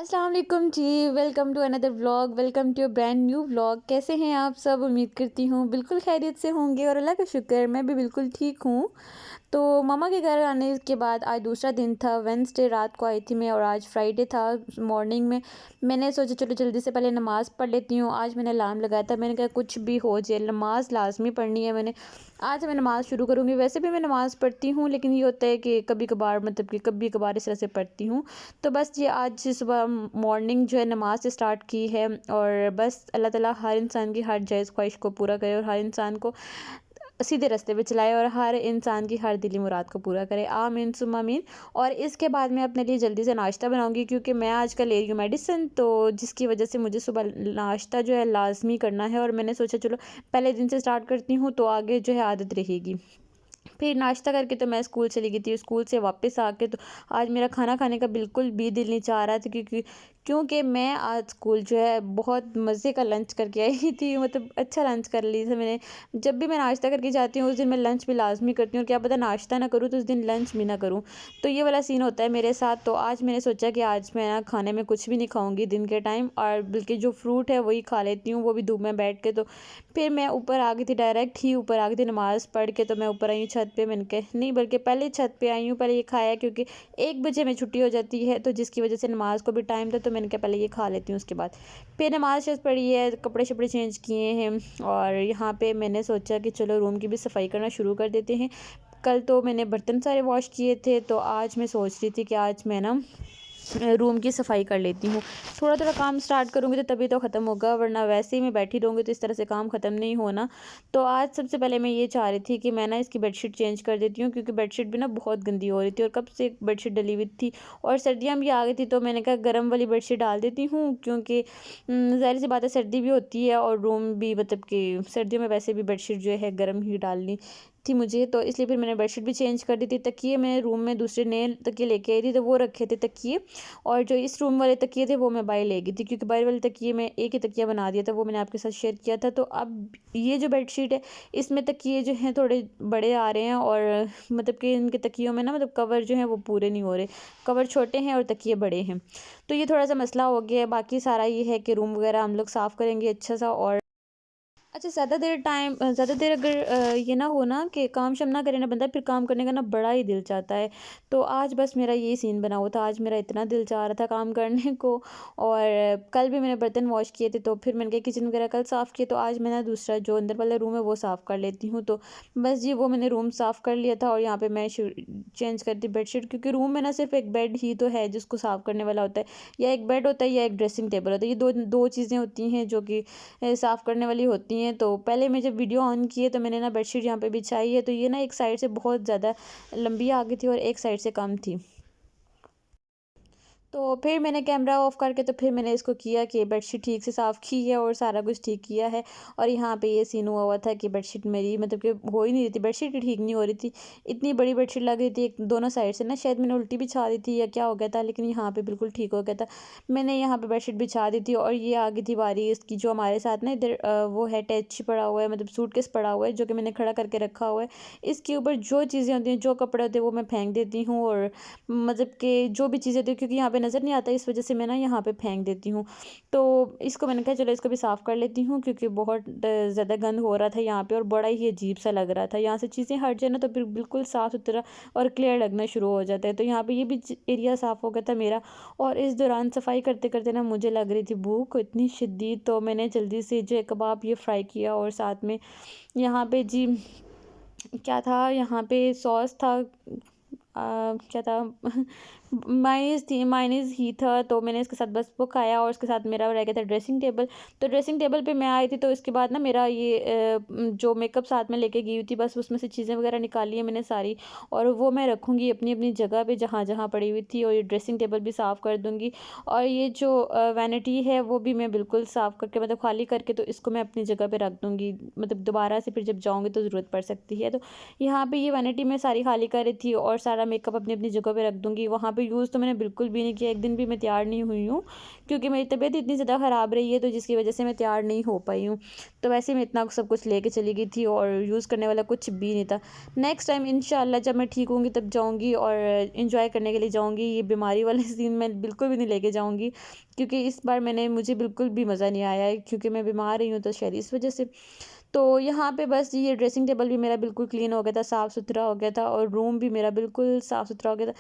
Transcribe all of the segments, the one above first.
अस्सलाम वालेकुम जी। Welcome to another vlog. Welcome to brand new vlog. कैसे हैं आप सब? उम्मीद करती हूँ बिल्कुल खैरियत से होंगे और अल्लाह का शुक्र है मैं भी बिल्कुल ठीक हूँ। तो मामा के घर आने के बाद आज दूसरा दिन था। वेडनेसडे रात को आई थी मैं और आज फ्राइडे था। मॉर्निंग में मैंने सोचा चलो जल्दी से पहले नमाज़ पढ़ लेती हूँ। आज मैंने अलार्म लगाया था, मैंने कहा कुछ भी हो जाए नमाज़ लाजमी पढ़नी है। मैंने आज से मैं नमाज़ शुरू करूँगी। वैसे भी मैं नमाज़ पढ़ती हूँ लेकिन ये होता है कि कभी कभार मतलब कि कभी कभार इस तरह से पढ़ती हूँ। तो बस ये आज सुबह मॉर्निंग जो है नमाज से स्टार्ट की है और बस अल्लाह ताला हर इंसान की हर जायज़ ख्वाहिश को पूरा करे और हर इंसान को सीधे रास्ते पे चलाए और हर इंसान की हर दिली मुराद को पूरा करे। आमीन सुम्मा आमीन। और इसके बाद मैं अपने लिए जल्दी से नाश्ता बनाऊंगी क्योंकि मैं आजकल ले रही हूँ मेडिसिन, तो जिसकी वजह से मुझे सुबह नाश्ता जो है लाजमी करना है और मैंने सोचा चलो पहले दिन से स्टार्ट करती हूँ तो आगे जो है आदत रहेगी। फिर नाश्ता करके तो मैं स्कूल चली गई थी। स्कूल से वापस आके तो आज मेरा खाना खाने का बिल्कुल भी दिल नहीं चाह रहा था क्योंकि मैं आज स्कूल जो है बहुत मज़े का लंच करके आई थी। मतलब अच्छा लंच कर ली थी मैंने। जब भी मैं नाश्ता करके जाती हूँ उस दिन मैं लंच भी लाजमी करती हूँ और क्या पता नाश्ता ना करूँ तो उस दिन लंच भी ना करूँ। तो ये वाला सीन होता है मेरे साथ। तो आज मैंने सोचा कि आज मैं ना खाने में कुछ भी नहीं खाऊंगी दिन के टाइम और बल्कि जो फ्रूट है वही खा लेती हूँ, वो भी धूप में बैठ के। तो फिर मैं ऊपर आ गई थी, डायरेक्ट ही ऊपर आ गई थी नमाज़ पढ़ के। तो मैं ऊपर आई हूँ छत पे। मैंने कहा नहीं बल्कि पहले छत पे आई हूँ, पहले ये खाया क्योंकि 1 बजे में छुट्टी हो जाती है तो जिसकी वजह से नमाज़ को भी टाइम था। तो मैंने कहा पहले ये खा लेती हूँ उसके बाद फिर नमाज़ शमाज़ पढ़ी है, कपड़े शपड़े चेंज किए हैं और यहाँ पे मैंने सोचा कि चलो रूम की भी सफाई करना शुरू कर देते हैं। कल तो मैंने बर्तन सारे वॉश किए थे तो आज मैं सोच रही थी कि आज मैं ना रूम की सफाई कर लेती हूँ। थोड़ा थोड़ा काम स्टार्ट करूँगी तो तभी तो ख़त्म होगा, वरना वैसे ही मैं बैठी रहूँगी तो इस तरह से काम ख़त्म नहीं होना। तो आज सबसे पहले मैं ये चाह रही थी कि मैं ना इसकी बेडशीट चेंज कर देती हूँ क्योंकि बेडशीट भी ना बहुत गंदी हो रही थी और कब से बेडशीट डली हुई थी और सर्दियाँ भी आ गई थी। तो मैंने कहा गर्म वाली बेडशीट डाल देती हूँ क्योंकि ज़ाहिर सी बात है सर्दी भी होती है और रूम भी मतलब कि सर्दियों में वैसे भी बेडशीट जो है गर्म ही डालनी थी मुझे। तो इसलिए फिर मैंने बेडशीट भी चेंज कर दी थी। तकिए मैं रूम में दूसरे नए तकिए लेके आई थी तो वो रखे थे तकिए, और जो इस रूम वाले तकिए थे वो मैं बाहर ले गई थी क्योंकि बाहर वाले तकिए में एक ही तकिया बना दिया था, वो मैंने आपके साथ शेयर किया था। तो अब ये जो बेडशीट है इसमें तकिए जो हैं थोड़े बड़े आ रहे हैं और मतलब कि इनके तकियों में ना मतलब कवर जो है वो पूरे नहीं हो रहे, कवर छोटे हैं और तकिए बड़े हैं। तो ये थोड़ा सा मसला हो गया है। बाकी सारा ये है कि रूम वगैरह हम लोग साफ़ करेंगे अच्छा सा। और अच्छा, ज़्यादा देर अगर ये ना हो ना कि काम शम ना करे ना बंदा, फिर काम करने का ना बड़ा ही दिल चाहता है। तो आज बस मेरा ये सीन बना हुआ था। आज मेरा इतना दिल चाह रहा था काम करने को। और कल भी मैंने बर्तन वॉश किए थे तो फिर मैंने कहा किचन वगैरह कल साफ़ किए तो आज मैं ना दूसरा जो अंदर वाला रूम है वो साफ़ कर लेती हूँ। तो बस जी वो मैंने रूम साफ़ कर लिया था और यहाँ पर मैं चेंज करती बेडशीट क्योंकि रूम में ना सिर्फ एक बेड ही तो है जिसको साफ़ करने वाला होता है, या एक बेड होता है या एक ड्रेसिंग टेबल होता है। ये दो दो चीज़ें होती हैं जो कि साफ़ करने वाली होती हैं। तो पहले मैं जब वीडियो ऑन की है तो मैंने ना बेडशीट यहाँ पे बिछाई है तो ये ना एक साइड से बहुत ज़्यादा लंबी आ गई थी और एक साइड से कम थी। तो फिर मैंने कैमरा ऑफ करके तो फिर मैंने इसको किया कि बेडशीट ठीक से साफ़ की है और सारा कुछ ठीक किया है। और यहाँ पे ये सीन हुआ था कि बेडशीट मेरी मतलब कि हो ही नहीं रही थी, बेडशीट ही ठीक नहीं हो रही थी। इतनी बड़ी बेडशीट लग रही थी एक दोनों साइड से ना, शायद मैंने उल्टी बिछा दी थी या क्या हो गया था, लेकिन यहाँ पे बिल्कुल ठीक हो गया था। मैंने यहाँ पे बेडशीट बिछा दी थी और ये आ गई थी बारी इसकी। जो हमारे साथ ना इधर वो है टैच पड़ा हुआ है, मतलब सूटकेस पड़ा हुआ है जो कि मैंने खड़ा करके रखा हुआ है। इसके ऊपर जो चीज़ें होती हैं जो कपड़े होते हैं वो मैं फेंक देती हूँ और मतलब कि जो भी चीज़ें थी क्योंकि यहाँ पे नज़र नहीं आता इस वजह से मैं ना यहाँ पे फेंक देती हूँ। तो इसको मैंने कहा चलो इसको भी साफ़ कर लेती हूँ क्योंकि बहुत ज़्यादा गंद हो रहा था यहाँ पे और बड़ा ही अजीब सा लग रहा था। यहाँ से चीज़ें हट जाए ना तो फिर बिल्कुल साफ़ सुथरा और क्लियर लगना शुरू हो जाता है। तो यहाँ पे ये भी एरिया साफ़ हो गया था मेरा। और इस दौरान सफाई करते करते ना मुझे लग रही थी भूख इतनी शदीद, तो मैंने जल्दी से जो है कबाब ये फ्राई किया और साथ में यहाँ पे जी क्या था, यहाँ पे सॉस था, क्या था मायोनीज़ थी, मायोनीज़ ही था। तो मैंने इसके साथ बस वो खाया और उसके साथ मेरा रह गया था ड्रेसिंग टेबल। तो ड्रेसिंग टेबल पे मैं आई थी तो इसके बाद ना मेरा ये जो मेकअप साथ में लेके गई हुई थी बस उसमें से चीज़ें वगैरह निकाली है मैंने सारी, और वो मैं रखूँगी अपनी अपनी जगह पे जहाँ जहाँ पड़ी हुई थी। और ये ड्रेसिंग टेबल भी साफ़ कर दूँगी और ये जो वैनिटी है वो भी मैं बिल्कुल साफ़ करके मतलब खाली करके तो इसको मैं अपनी जगह पे रख दूँगी। मतलब दोबारा से फिर जब जाऊँगी तो ज़रूरत पड़ सकती है। तो यहाँ पे ये वैनिटी मैं सारी खाली कर रही थी और सारा मेकअप अपनी अपनी जगह पे रख दूँगी। वहाँ पे यूज़ तो मैंने बिल्कुल भी नहीं किया, एक दिन भी मैं तैयार नहीं हुई हूँ, क्योंकि मेरी तबीयत इतनी ज़्यादा ख़राब रही है, तो जिसकी वजह से मैं तैयार नहीं हो पाई हूँ। तो वैसे मैं इतना सब कुछ लेके चली गई थी और यूज़ करने वाला कुछ भी नहीं था। नेक्स्ट टाइम इंशाल्लाह जब मैं ठीक होंगी तब जाऊँगी और एंजॉय करने के लिए जाऊँगी। ये बीमारी वाले सीन मैं बिल्कुल भी नहीं लेके जाऊँगी, क्योंकि इस बार मुझे बिल्कुल भी मज़ा नहीं आया है, क्योंकि मैं बीमार रही हूँ, तो शायद इस वजह से। तो यहाँ पे बस ये ड्रेसिंग टेबल भी मेरा बिल्कुल क्लीन हो गया था, साफ़-सुथरा हो गया था, और रूम भी मेरा बिल्कुल साफ़-सुथरा हो गया था।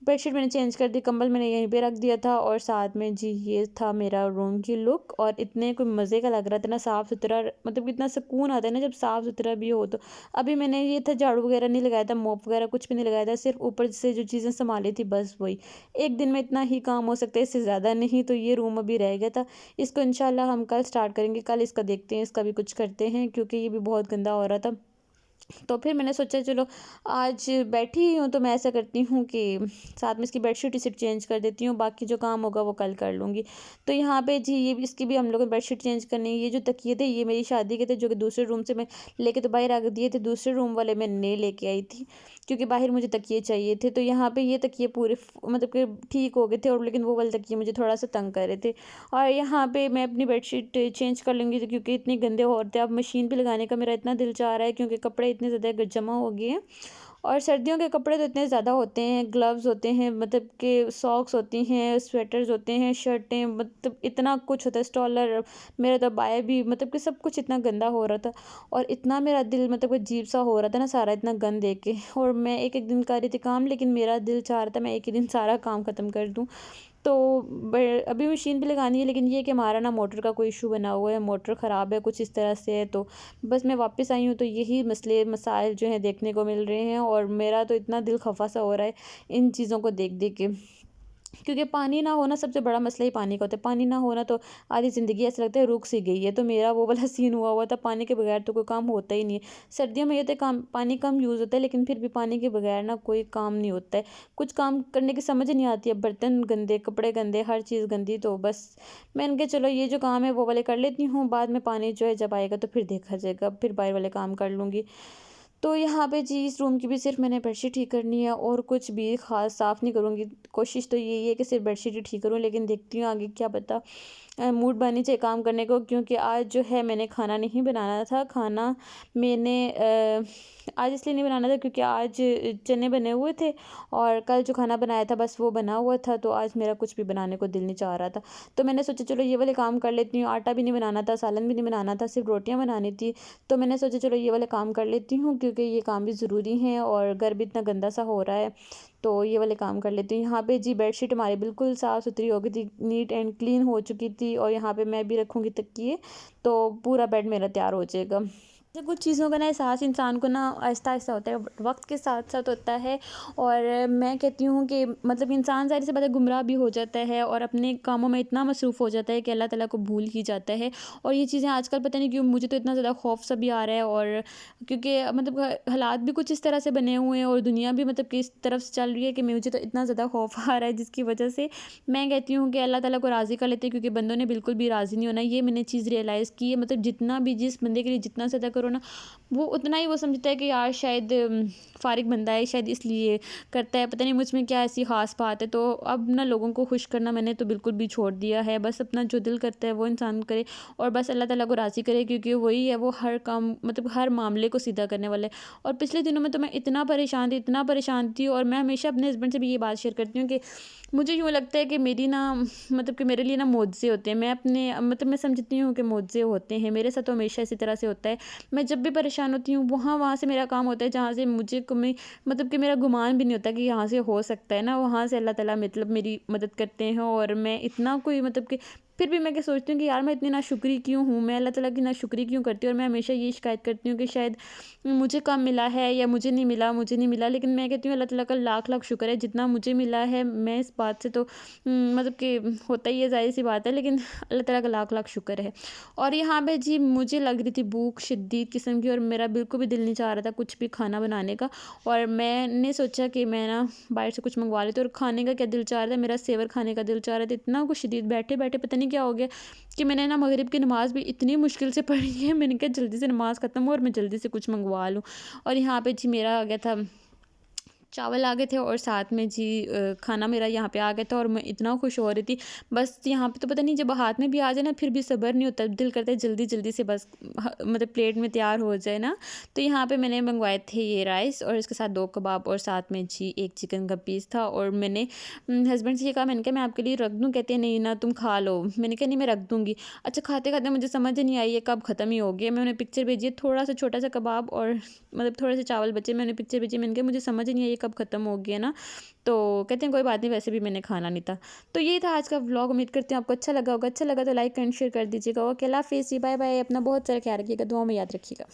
बेडशीट मैंने चेंज कर दी, कंबल मैंने यहीं पे रख दिया था, और साथ में जी ये था मेरा रूम की लुक, और इतने कोई मज़े का लग रहा था ना, साफ़-सुथरा, मतलब कितना सुकून आता है ना जब साफ़-सुथरा भी हो तो। अभी मैंने ये था झाड़ू वगैरह नहीं लगाया था, मॉप वगैरह कुछ भी नहीं लगाया था, सिर्फ़ ऊपर से जो चीज़ें सँभाली थी बस वही। एक दिन में इतना ही काम हो सकता है, इससे ज़्यादा नहीं। तो ये रूम अभी रह गया था, इसको इंशाल्लाह हम कल स्टार्ट करेंगे, कल इसका देखते हैं, इसका भी कुछ करते हैं, क्योंकि ये भी बहुत गंदा हो रहा था। तो फिर मैंने सोचा चलो आज बैठी ही हूँ, तो मैं ऐसा करती हूँ कि साथ में इसकी बेडशीट ही सिर्फ चेंज कर देती हूँ, बाकी जो काम होगा वो कल कर लूँगी। तो यहाँ पे जी ये भी, इसकी भी हम लोगों ने बेडशीट चेंज करनी है। ये जो तकिए थे ये मेरी शादी के थे, जो कि दूसरे रूम से मैं लेके तो बाहर आ दिए थे, दूसरे रूम वाले मैं नहीं लेके आई थी, क्योंकि बाहर मुझे तकिए चाहिए थे। तो यहाँ पे ये तकिए पूरे मतलब कि ठीक हो गए थे, और लेकिन वो वाले तकिए मुझे थोड़ा सा तंग कर रहे थे। और यहाँ पे मैं अपनी बेडशीट चेंज कर लूँगी, तो क्योंकि इतने गंदे हो रहे थे। अब मशीन पे लगाने का मेरा इतना दिल चाह रहा है, क्योंकि कपड़े इतने ज़्यादा जमा हो गए हैं, और सर्दियों के कपड़े तो इतने ज़्यादा होते हैं, ग्लव्स होते हैं, मतलब कि सॉक्स होती हैं, स्वेटर्स होते हैं, शर्टें, मतलब इतना कुछ होता है, स्टॉलर, मेरा तो बाया भी, मतलब कि सब कुछ इतना गंदा हो रहा था, और इतना मेरा दिल मतलब अजीब सा हो रहा था ना सारा इतना गंद देख के। और मैं एक एक दिन कर रही थी काम, लेकिन मेरा दिल चाह रहा था मैं एक ही दिन सारा काम ख़त्म कर दूँ। तो अभी मशीन भी लगानी है, लेकिन ये कि हमारा ना मोटर का कोई इशू बना हुआ है, मोटर ख़राब है कुछ इस तरह से है। तो बस मैं वापस आई हूँ, तो यही मसले मसाइल जो हैं देखने को मिल रहे हैं, और मेरा तो इतना दिल खफा सा हो रहा है इन चीज़ों को देख देख के। क्योंकि पानी ना होना, सबसे बड़ा मसला ही पानी का होता है। पानी ना होना तो आधी ज़िंदगी ऐसा लगता है रुक सी गई है। तो मेरा वो वाला सीन हुआ हुआ था, पानी के बगैर तो कोई काम होता ही नहीं है। सर्दियों में ये तो काम पानी कम यूज़ होता है, लेकिन फिर भी पानी के बगैर ना कोई काम नहीं होता है। कुछ काम करने की समझ नहीं आती है, बर्तन गंदे, कपड़े गंदे, हर चीज़ गंदी। तो बस मैंने कहा चलो ये जो काम है वो वाले कर लेती हूँ, बाद में पानी जो है जब आएगा तो फिर देखा जाएगा, फिर बाहर वाले काम कर लूँगी। तो यहाँ पे जी इस रूम की भी सिर्फ मैंने बेडशीट ठीक करनी है, और कुछ भी ख़ास साफ़ नहीं करूँगी। कोशिश तो यही है कि सिर्फ बेडशीट ही ठीक करूँ, लेकिन देखती हूँ आगे क्या पता मूड बनी चाहिए काम करने को, क्योंकि आज जो है मैंने खाना नहीं बनाना था। खाना मैंने आज इसलिए नहीं बनाना था क्योंकि आज चने बने हुए थे, और कल जो खाना बनाया था बस वो बना हुआ था, तो आज मेरा कुछ भी बनाने को दिल नहीं चाह रहा था। तो मैंने सोचा चलो ये वाले काम कर लेती हूँ। आटा भी नहीं बनाना था, सालन भी नहीं बनाना था, सिर्फ रोटियाँ बनानी थी। तो मैंने सोचा चलो ये वाले काम कर लेती हूँ, क्योंकि ये काम भी ज़रूरी हैं, और घर भी इतना गंदा सा हो रहा है, तो ये वाले काम कर लेती हूँ। यहाँ पे जी बेडशीट हमारी बिल्कुल साफ़ सुथरी हो गई थी, नीट एंड क्लीन हो चुकी थी, और यहाँ पे मैं भी रखूँगी तकिए, तो पूरा बेड मेरा तैयार हो जाएगा। तो कुछ चीज़ों का ना एहसास इंसान को ना आहिस्ता-आहिस्ता होता है, वक़्त के साथ-साथ होता है, और मैं कहती हूँ कि मतलब इंसान ज़ाहिर सी बात है गुमराह भी हो जाता है, और अपने कामों में इतना मसरूफ़ हो जाता है कि अल्लाह ताला को भूल ही जाता है। और ये चीज़ें आजकल पता नहीं क्यों मुझे तो इतना ज़्यादा खौफ सा भी आ रहा है, और क्योंकि मतलब हालात भी कुछ इस तरह से बने हुए हैं, और दुनिया भी मतलब किस तरफ से चल रही है कि मुझे तो इतना ज़्यादा खौफ आ रहा है, जिसकी वजह से मैं कहती हूँ कि अल्लाह ताला को राज़ी कर लेते हैं, क्योंकि बंदों ने बिल्कुल भी राज़ी नहीं होना। ये मैंने चीज़ रियलाइज़ की है, मतलब जितना भी जिस बंदे के लिए जितना ज़्यादा करो ना, वो उतना ही वो समझता है कि यार शायद फ़ारिग बंदा है, शायद इसलिए करता है, पता नहीं मुझ में क्या ऐसी ख़ास बात है। तो अब ना लोगों को खुश करना मैंने तो बिल्कुल भी छोड़ दिया है, बस अपना जो दिल करता है वो इंसान करे, और बस अल्लाह ताला को राज़ी करे, क्योंकि वही है, वो हर काम मतलब हर मामले को सीधा करने वाला है। और पिछले दिनों में तो मैं इतना परेशान थी, और मैं हमेशा अपने हस्बैंड से भी ये बात शेयर करती हूँ कि मुझे यूँ लगता है कि मेरी ना मतलब कि मेरे लिए ना मुआवज़े होते हैं। मैं अपने मतलब मैं समझती हूँ कि मुआवज़े होते हैं, मेरे साथ तो हमेशा इसी तरह से होता है। मैं जब भी परेशान होती हूँ, वहाँ से मेरा काम होता है, जहाँ से मुझे कभी मतलब कि मेरा गुमान भी नहीं होता कि यहाँ से हो सकता है ना, वहाँ से अल्लाह ताला मतलब मेरी मदद करते हैं। और मैं इतना कोई मतलब कि फिर भी मैं क्या सोचती हूँ कि यार मैं इतनी नाशुक्री क्यों हूँ, मैं अल्लाह ताला की नाशुक्री क्यों करती हूँ, और मैं हमेशा ये शिकायत करती हूँ कि शायद मुझे कम मिला है, या मुझे नहीं मिला। लेकिन मैं कहती हूँ अल्लाह ताला का लाख लाख शुक्र है, जितना मुझे मिला है मैं इस बात से तो मतलब कि होता ही है, ज़ाहिर सी बात है, लेकिन अल्लाह ताला का लाख लाख शुक्र है। और यहाँ पे जी मुझे लग रही थी भूख शदीद किस्म की, और मेरा बिल्कुल भी दिल नहीं चाह रहा था कुछ भी खाना बनाने का, और मैंने सोचा कि मैं ना बाहर से कुछ मंगवा लेती हूँ। और खाने का क्या दिल चाह रहा था, मेरा सेवर खाने का दिल चाह रहा था, इतना कुछ शदीद, बैठे बैठे पता नहीं क्या हो गया कि मैंने ना मगरिब की नमाज़ भी इतनी मुश्किल से पढ़ी है, मैंने कहा जल्दी से नमाज़ ख़त्म हो और मैं जल्दी से कुछ मंगवा लूँ। और यहाँ पे जी मेरा आ गया था चावल आ गए थे और साथ में जी खाना मेरा यहाँ पे आ गया था और मैं इतना खुश हो रही थी। बस यहाँ पे तो पता नहीं, जब हाथ में भी आ जाए ना फिर भी सब्र नहीं होता, दिल करता है जल्दी जल्दी से बस मतलब प्लेट में तैयार हो जाए ना। तो यहाँ पे मैंने मंगवाए थे ये राइस और इसके साथ 2 कबाब और साथ में जी 1 चिकन का पीस था। और मैंने हस्बैंड से ये कहा, मैंने कहा मैं आपके लिए रख दूँ? कहते हैं नहीं ना तुम खा लो। मैंने कहा नहीं मैं रख दूँगी। अच्छा खाते खाते मुझे समझ नहीं आई ये कब ख़त्म ही हो गया। मैं उन्हें पिक्चर भेजी, थोड़ा सा छोटा सा कबाब और मतलब थोड़े से चावल बचे, मैंने पिक्चर भेजी। मैंने कहा मुझे समझ नहीं आई ये कब ख़त्म हो गया ना। तो कहते हैं कोई बात नहीं, वैसे भी मैंने खाना नहीं था। तो ये था आज का व्लॉग, उम्मीद करती हूँ आपको अच्छा लगा होगा। अच्छा लगा तो लाइक एंड शेयर कर दीजिएगा। ओके अल्लाह हाफिज़, बाय बाय। अपना बहुत सारा ख्याल रखिएगा, दुआ में याद रखिएगा।